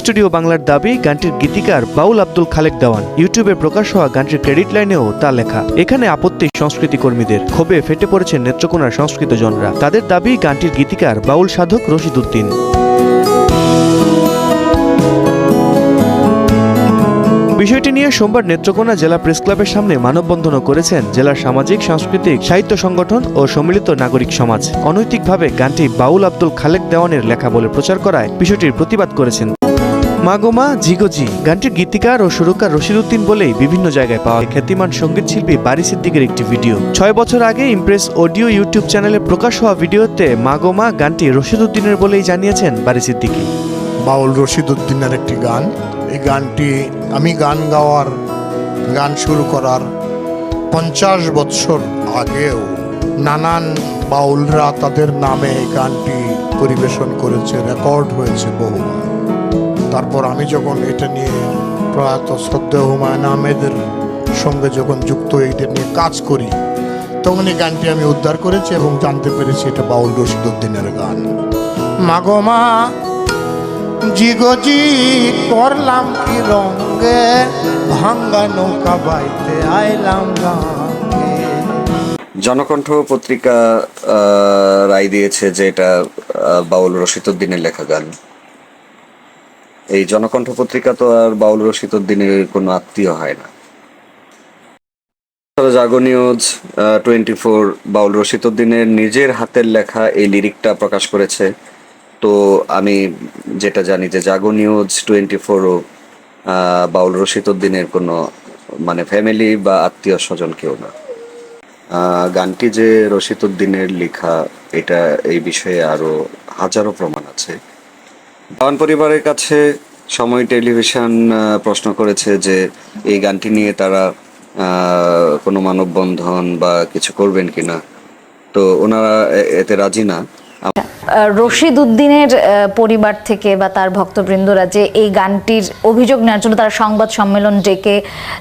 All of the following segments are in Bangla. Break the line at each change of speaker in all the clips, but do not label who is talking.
স্টুডিও বাংলার দাবি, গানটির গীতিকার বাউল আব্দুল খালেক দেওয়ান। ইউটিউবে প্রকাশ হওয়া গানটির ক্রেডিট লাইনেও তা লেখা। এখানে আপত্তি সংস্কৃতি কর্মীদের, ক্ষোভে ফেটে পড়েছেন নেত্রকোনার সংস্কৃতজনরা। তাদের দাবি, গানটির গীতিকার বাউল সাধক রশিদ উদ্দিন। বিষয়টি নিয়ে সোমবার নেত্রকোনা জেলা প্রেস ক্লাবের সামনে মানববন্ধনও করেছেন জেলার সামাজিক, সাংস্কৃতিক, সাহিত্য সংগঠন ও সম্মিলিত নাগরিক সমাজ। অনৈতিকভাবে গানটি বাউল আব্দুল খালেক দেওয়ানের লেখা বলে প্রচার করায় বিষয়টির প্রতিবাদ করেছেন। মাগোমা জিগোজি গানটির গীতিকার ও সুরকার রশিদ উদ্দিন বলেই বিভিন্ন জায়গায় পাওয়া খ্যাতিমান সঙ্গীত শিল্পী বারি সিদ্দিকের একটি ভিডিও। 6 বছর আগে ইমপ্রেস অডিও ইউটিউব চ্যানেলে প্রকাশ হওয়া ভিডিওতে মাগোমা গানটি রশিদ উদ্দিনের বলেই জানিয়েছেন বারি সিদ্দিকী।
বাউল রশিদ উদ্দিনের একটি গান। এই গানটি আমি গান শুরু করার 50 বছর আগেও নানান বাউলরা তাদের নামে এই গানটি পরিবেশন করেছে, রেকর্ড হয়েছে বহুবার। তারপর আমি যখন এটা নিয়ে প্রয়াত শ্রদ্ধেয় হুমায়ুন আহমেদের সঙ্গে যখন যুক্ত এইটা নিয়ে কাজ করি, তখন এই গানটি আমি উদ্ধার করেছি এবং জানতে পেরেছি এটা বাউল রশিদ উদ্দিনের গান। মাগোমা জিগোজি করলাম কি রঙে, ভাঙ্গা নৌকা বাইতে আইলাম গাঙ্গে।
জনকণ্ঠ পত্রিকা রায় দিয়েছে যে এটা বাউল রশিদ উদ্দিনের লেখা গান। এই জনকণ্ঠ পত্রিকা তো আর বাউল রশিদ উদ্দিনের কোনো আত্মীয় হয় না। জাগো নিউজ 24 বাউল রশিদ উদ্দিনের নিজের হাতের লেখা এই লিরিকটা প্রকাশ করেছে। তো আমি যেটা জানি যে জাগো নিউজ 24ও বাউল রশিদ উদ্দিনের কোনো মানে ফ্যামিলি বা আত্মীয় স্বজন কেউ না। গানটি যে রশিদ উদ্দিনের লেখা, এটা এই বিষয়ে আরো হাজারো প্রমাণ আছে। দেওয়ান পরিবারের কাছে সময় টেলিভিশন প্রশ্ন করেছে যে এই গানটি নিয়ে তারা কোনো মানববন্ধন বা কিছু করবেন কিনা, তো ওনারা এতে রাজি না।
রশিদ উদ্দিনের পরিবার থেকে বা তার ভক্তবৃন্দরা যে এই গানটির অভিযোগ নেওয়ার জন্য তারা সংবাদ সম্মেলন ডেকে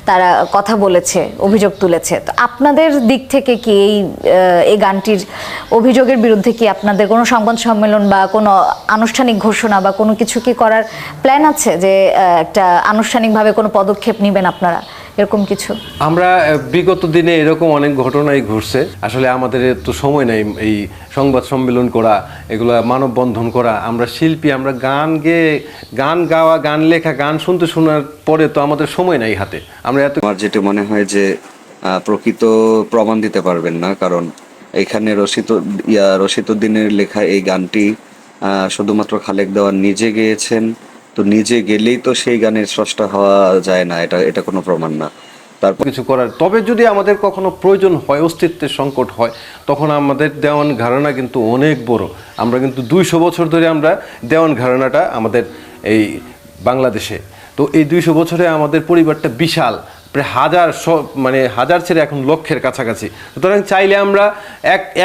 তারা কথা বলেছে, অভিযোগ তুলেছে, তো আপনাদের দিক থেকে কি এই গানটির অভিযোগের বিরুদ্ধে কি আপনাদের কোনো সংবাদ সম্মেলন বা কোনো আনুষ্ঠানিক ঘোষণা বা কোনো কিছু কি করার প্ল্যান আছে, যে একটা আনুষ্ঠানিকভাবে কোনো পদক্ষেপ নেবেন আপনারা, এরকম কিছু?
আমরা বিগত দিনে এরকম অনেক ঘটনাই ঘটছে। আসলে আমাদের তো সময় নাই এই সংবাদ সম্মেলন করা, এগুলা মানববন্ধন করা। আমরা শিল্পী, আমরা গান গেয়ে, গান গাওয়া, গান লেখা, গান শুনতে শোনার পরে তো আমাদের সময় নাই হাতে। আমরা
আমার যেটা মনে হয় যে প্রকৃত প্রমাণ দিতে পারবেন না, কারণ এখানে রশিদ উদ্দিনের লেখা এই গানটি শুধুমাত্র খালেক দেওয়ান নিজে গেয়েছেন। তো নিজে গেলেই তো সেই গানের স্রষ্টা হওয়া যায় না, এটা কোনো প্রমাণ না। তারপর
কিছু করার, তবে যদি আমাদের কখনো প্রয়োজন হয়, অস্তিত্বের সংকট হয়, তখন আমাদের দেওয়ান ঘরানা কিন্তু অনেক বড়। আমরা কিন্তু 200 বছর ধরে আমরা দেওয়ান ঘরানাটা আমাদের এই বাংলাদেশে। তো এই 200 বছরে আমাদের পরিবারটা বিশাল, প্রায় হাজার ছেড়ে এখন লক্ষের কাছাকাছি। সুতরাং চাইলে আমরা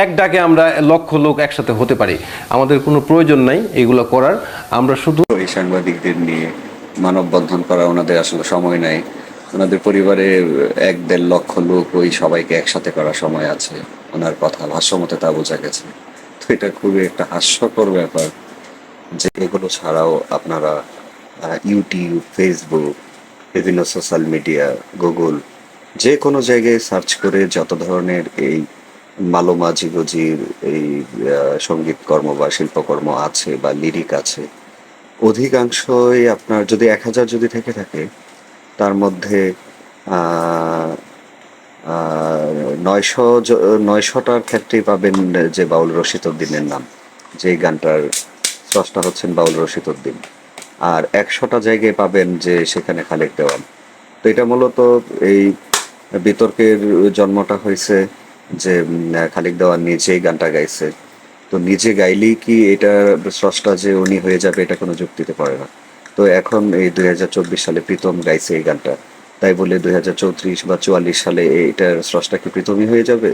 এক ডাকে আমরা লক্ষ লোক একসাথে হতে পারি। আমাদের কোনো প্রয়োজন নাই এগুলো করার। আমরা শুধু
এই সাংবাদিকদের নিয়ে মানববন্ধন করা, ওনাদের আসলে সময় নাই। ওনাদের পরিবারে 1-1.5 লক্ষ লোক, ওই সবাইকে একসাথে করার সময় আছে। ওনার কথা ভাষ্যমতে তা বোঝা গেছে। তো এটা খুবই একটা হাস্যকর ব্যাপার যে এগুলো ছাড়াও আপনারা ইউটিউব, ফেসবুক, বিভিন্ন সোশ্যাল মিডিয়া, গুগল, যে কোনো জায়গায় সার্চ করে যত ধরনের এই মালোমা জিগোজির এই সঙ্গীতকর্ম বা শিল্পকর্ম আছে বা লিরিক আছে, অধিকাংশই আপনার যদি 1000 যদি থেকে থাকে, তার মধ্যে 900টার ক্ষেত্রেই পাবেন যে বাউল রশিদ উদ্দিনের নাম, যে গানটার স্রষ্টা হচ্ছেন বাউল রশিদ উদ্দিন। আর 100টা জায়গায় পাবেন যে সেখানে খালেক দেওয়ান। তো এটা মূলত এই বিতর্কের জন্মটা হয়েছে যে খালেক দেওয়ান নিজেই গানটা গাইছে। তো নিজে গাইলেই কি এটা স্রষ্টা যে উনি হয়ে যাবে, এটা কোনো যুক্তিতে পারে না। তো এখন এই 2024 সালে প্রীতম গাইছে এই গানটা, তাই বলে 2034 বা 44 সালে এটার স্রষ্টা কি প্রীতমই হয়ে যাবে?